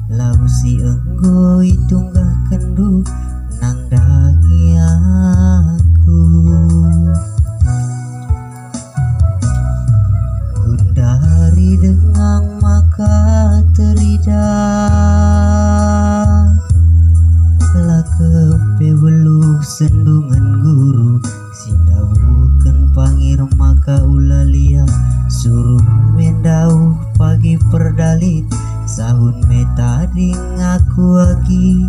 lausi enggo itunggah kendu nang dagi aku. Kundari dengang maka teridah lakepe weluh sendungan guru sindawukeun pangir maka ulalia suruh mendauh pagi perdalit sahun metading aku lagi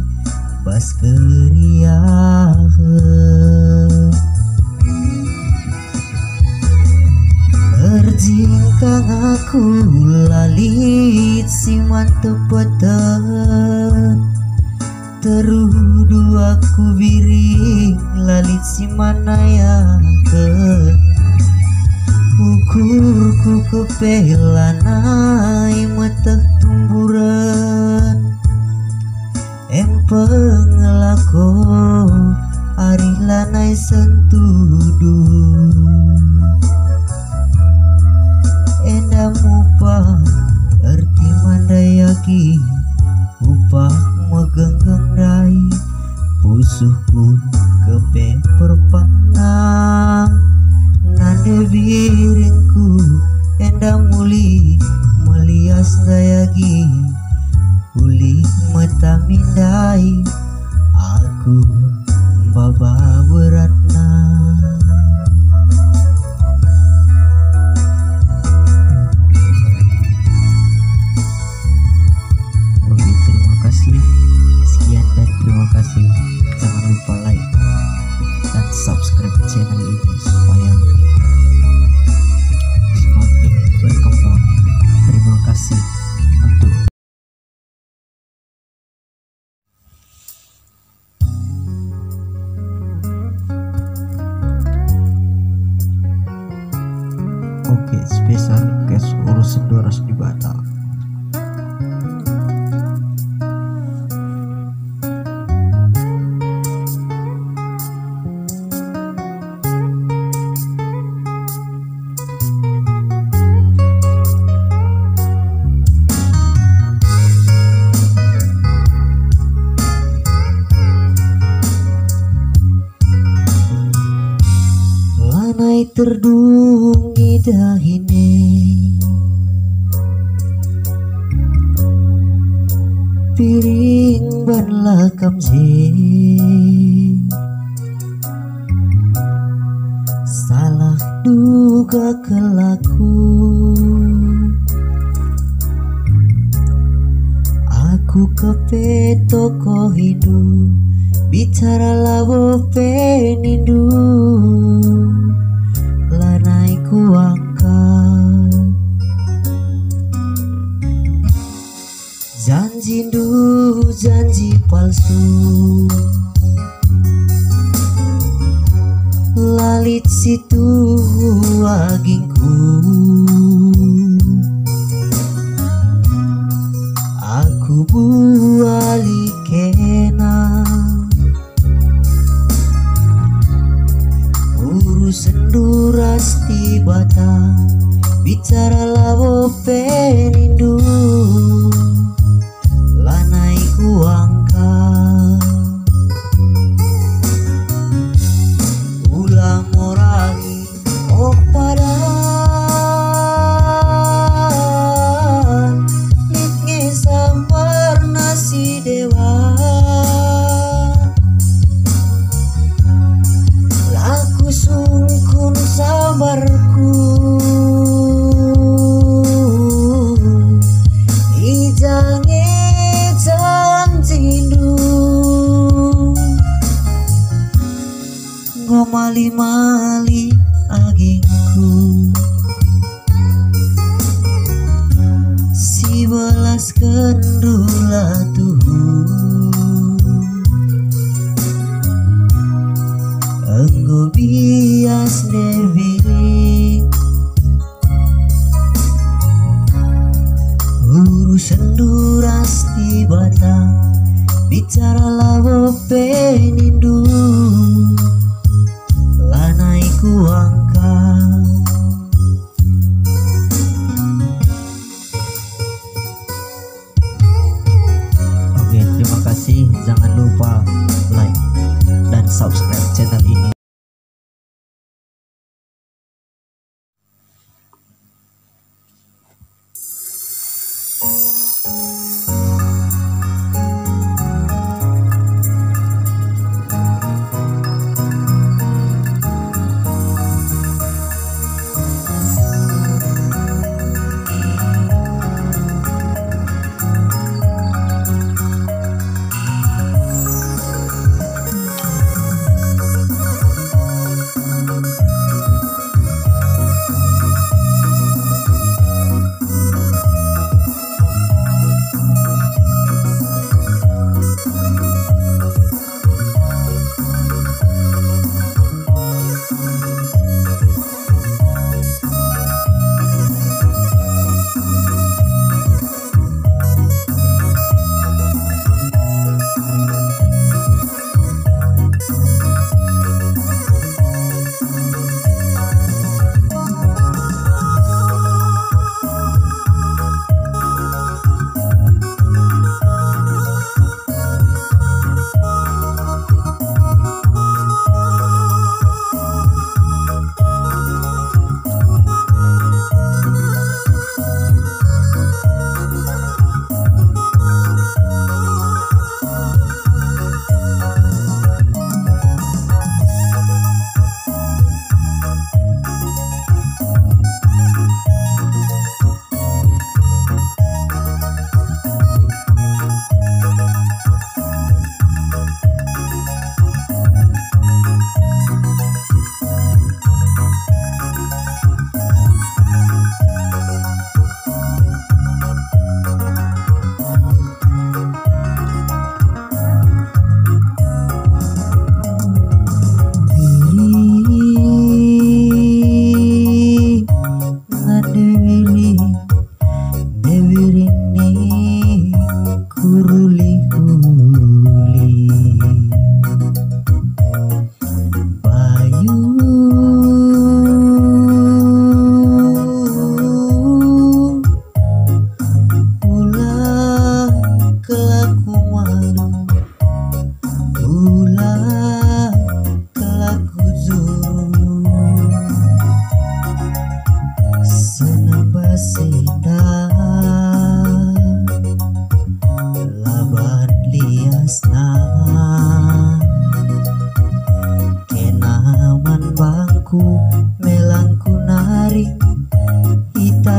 bas keriaheun terjingkang aku lalit si mantep beten terudu aku biring lalit si manayakeun ukurku kepelanai meteh tumburan empeng lako ari lanai sentudu endam upah erti mandayaki upah megenggeng rai pusuhku kepe perpanang nande biringku endam muli melias dayagi uli mata mindai aku baba beratna. Oke, terima kasih. Sekian dan terima kasih. Jangan lupa like dan subscribe channel ini supaya semakin berkembang. Terima kasih untuk Oke, spesial request urusan Doras di Batal. Lanai terdungi dahine piring ban lakam salah duga kelaku aku kepe toko hidup bicara lawo penindu lanai ku angkat janji janji palsu lalit situ agingku aku buali kena urusan duras di batang bicara lawo penindu lanai ku angkat ulang morangi oh padan nitnge samar nasi dewa laku sungkun sabarku ijange janjindu ngomali-mali agingku si belas kendula tuh enggo bias devi urusan duras di batang bicara lawo penindu lanai ku angkat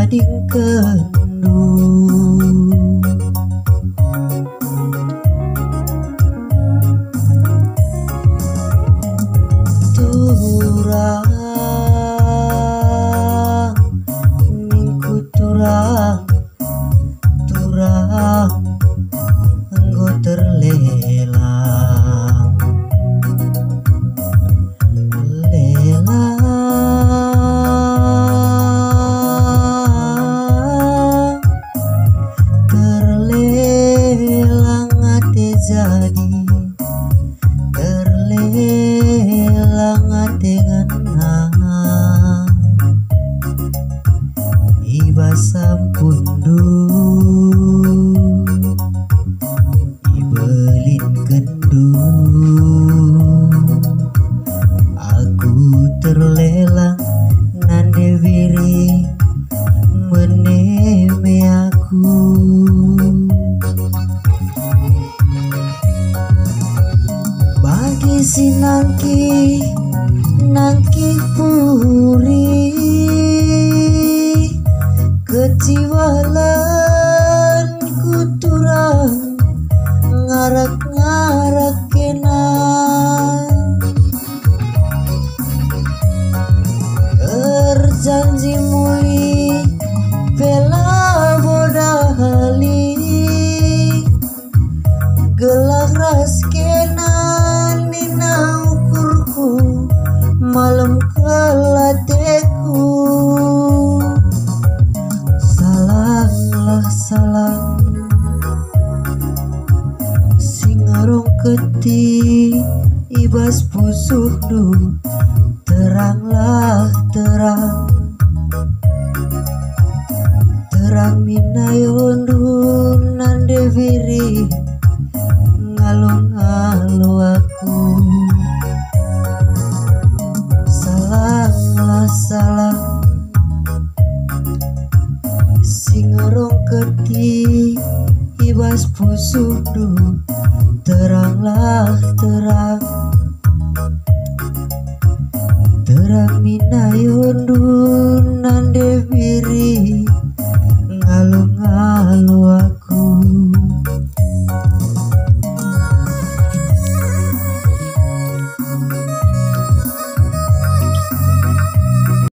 gading kendu turang mingku turang enggo terlelang terlelang ate jadi terlelang ate ngenang iba sampundu ibelin kendu aku terlelang nande wiri meneme aku bagi si nangki puri keciwalan kuturang ngarak kena terjanji muli bela bodahali gelak ras kena nina ukurku malam kelateku salang singarong keti ibas pusuh du teranglah terang minayondu nande wiri ngalo aku salang singarong keti ibas pusuh du teranglah terang minayondu nande wiri